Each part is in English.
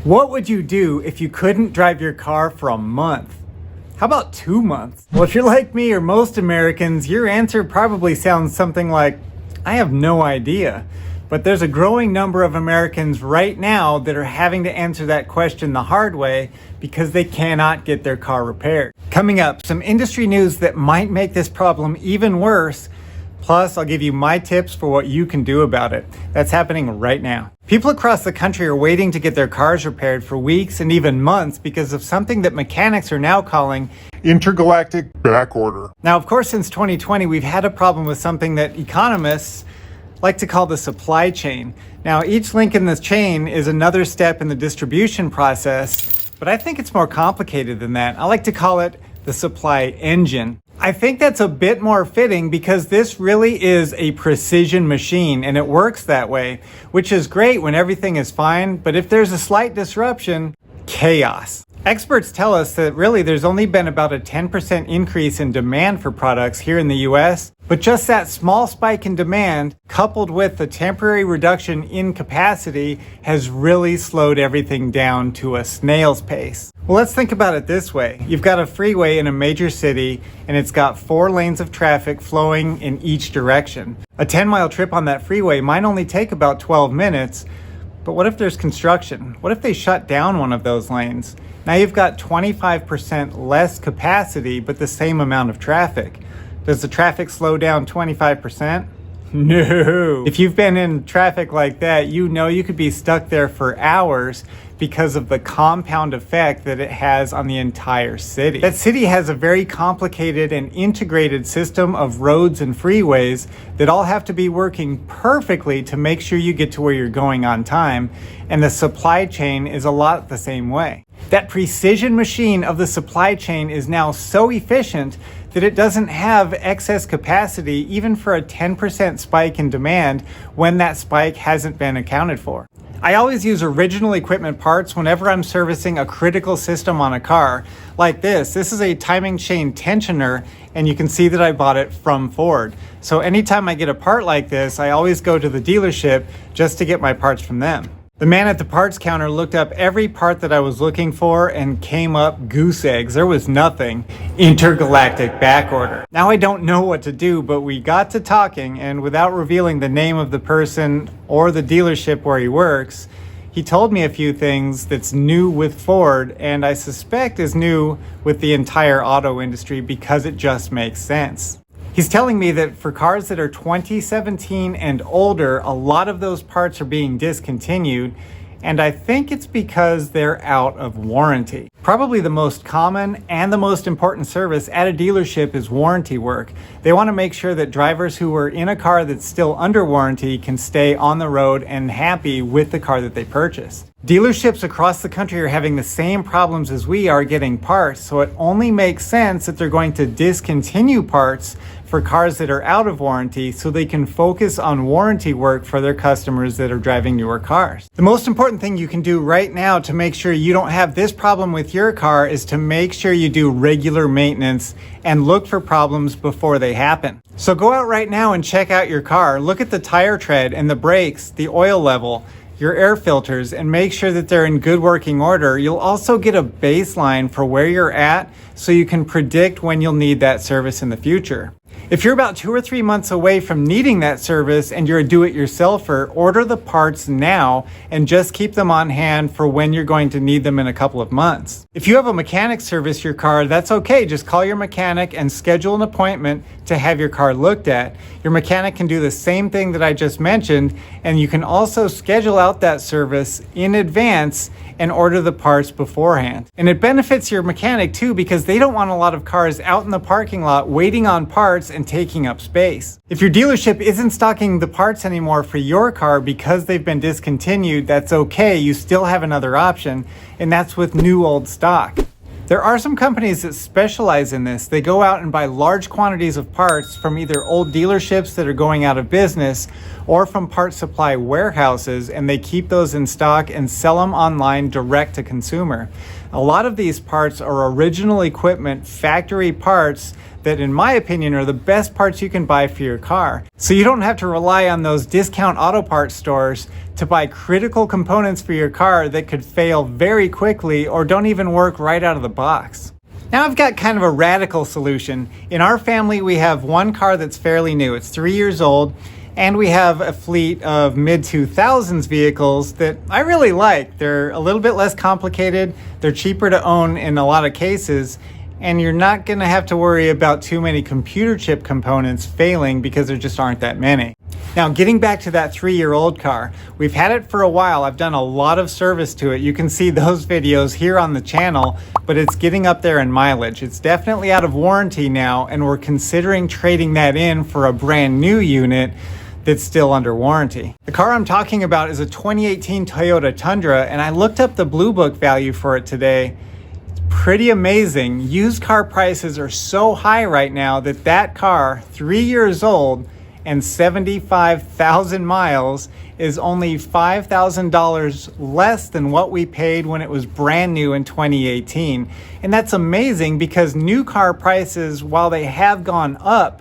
What would you do if you couldn't drive your car for a month? How about 2 months? Well, if you're like me or most Americans, your answer probably sounds something like, I have no idea. But there's a growing number of Americans right now that are having to answer that question the hard way because they cannot get their car repaired. Coming up, some industry news that might make this problem even worse. Plus, I'll give you my tips for what you can do about it. That's happening right now. People across the country are waiting to get their cars repaired for weeks and even months because of something that mechanics are now calling Intergalactic Backorder. Now, of course, since 2020, we've had a problem with something that economists like to call the supply chain. Now, each link in this chain is another step in the distribution process, but I think it's more complicated than that. I like to call it the supply engine. I think that's a bit more fitting because this really is a precision machine and it works that way, which is great when everything is fine, but if there's a slight disruption, chaos. Experts tell us that really there's only been about a 10% increase in demand for products here in the US, but just that small spike in demand, coupled with the temporary reduction in capacity, has really slowed everything down to a snail's pace. Well, let's think about it this way. You've got a freeway in a major city, and it's got 4 lanes of traffic flowing in each direction. A 10-mile trip on that freeway might only take about 12 minutes, but what if there's construction? What if they shut down one of those lanes? Now you've got 25% less capacity, but the same amount of traffic. Does the traffic slow down 25%? No. If you've been in traffic like that, you know you could be stuck there for hours because of the compound effect that it has on the entire city. That city has a very complicated and integrated system of roads and freeways that all have to be working perfectly to make sure you get to where you're going on time, and the supply chain is a lot the same way. That precision machine of the supply chain is now so efficient that it doesn't have excess capacity even for a 10% spike in demand when that spike hasn't been accounted for. I always use original equipment parts whenever I'm servicing a critical system on a car. Like this. This is a timing chain tensioner, and you can see that I bought it from Ford. So anytime I get a part like this, I always go to the dealership just to get my parts from them. The man at the parts counter looked up every part that I was looking for and came up goose eggs. There was nothing. Intergalactic Backorder. Now I don't know what to do, but we got to talking, and without revealing the name of the person or the dealership where he works, he told me a few things that's new with Ford, and I suspect is new with the entire auto industry because it just makes sense. He's telling me that for cars that are 2017 and older, a lot of those parts are being discontinued, and I think it's because they're out of warranty. Probably the most common and the most important service at a dealership is warranty work. They want to make sure that drivers who are in a car that's still under warranty can stay on the road and happy with the car that they purchased. Dealerships across the country are having the same problems as we are getting parts, so it only makes sense that they're going to discontinue parts for cars that are out of warranty so they can focus on warranty work for their customers that are driving newer cars. The most important thing you can do right now to make sure you don't have this problem with your car is to make sure you do regular maintenance and look for problems before they happen. So go out right now and check out your car. Look at the tire tread and the brakes, the oil level, your air filters, and make sure that they're in good working order. You'll also get a baseline for where you're at so you can predict when you'll need that service in the future. If you're about 2 or 3 months away from needing that service and you're a do-it-yourselfer, order the parts now and just keep them on hand for when you're going to need them in a couple of months. If you have a mechanic service your car, that's okay. Just call your mechanic and schedule an appointment to have your car looked at. Your mechanic can do the same thing that I just mentioned, and you can also schedule out that service in advance and order the parts beforehand. And it benefits your mechanic too because they don't want a lot of cars out in the parking lot waiting on parts and taking up space. If your dealership isn't stocking the parts anymore for your car because they've been discontinued, that's okay. You still have another option, and that's with new old stock. There are some companies that specialize in this. They go out and buy large quantities of parts from either old dealerships that are going out of business or from part supply warehouses, and they keep those in stock and sell them online direct to consumer. A lot of these parts are original equipment, factory parts that in my opinion are the best parts you can buy for your car. So you don't have to rely on those discount auto parts stores to buy critical components for your car that could fail very quickly or don't even work right out of the box. Now I've got kind of a radical solution. In our family, we have one car that's fairly new. It's 3 years old, and we have a fleet of mid-2000s vehicles that I really like. They're a little bit less complicated, they're cheaper to own in a lot of cases, and you're not gonna have to worry about too many computer chip components failing because there just aren't that many. Now, getting back to that 3-year-old car, we've had it for a while. I've done a lot of service to it. You can see those videos here on the channel, but it's getting up there in mileage. It's definitely out of warranty now, and we're considering trading that in for a brand new unit that's still under warranty. The car I'm talking about is a 2018 Toyota Tundra, and I looked up the Blue Book value for it today. It's pretty amazing. Used car prices are so high right now that that car, 3 years old, and 75,000 miles is only $5,000 less than what we paid when it was brand new in 2018. And that's amazing because new car prices, while they have gone up,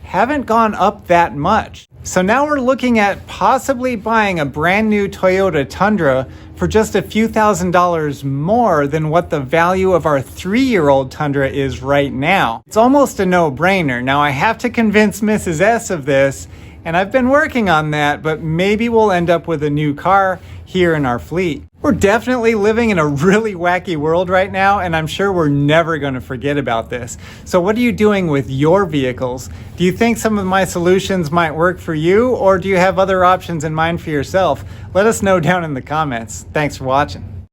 haven't gone up that much. So now we're looking at possibly buying a brand new Toyota Tundra for just a few $1,000s more than what the value of our 3-year-old Tundra is right now. It's almost a no-brainer. Now I have to convince Mrs. S of this, and I've been working on that, but maybe we'll end up with a new car here in our fleet. We're definitely living in a really wacky world right now, and I'm sure we're never going to forget about this. So what are you doing with your vehicles? Do you think some of my solutions might work for you, or do you have other options in mind for yourself? Let us know down in the comments. Thanks for watching.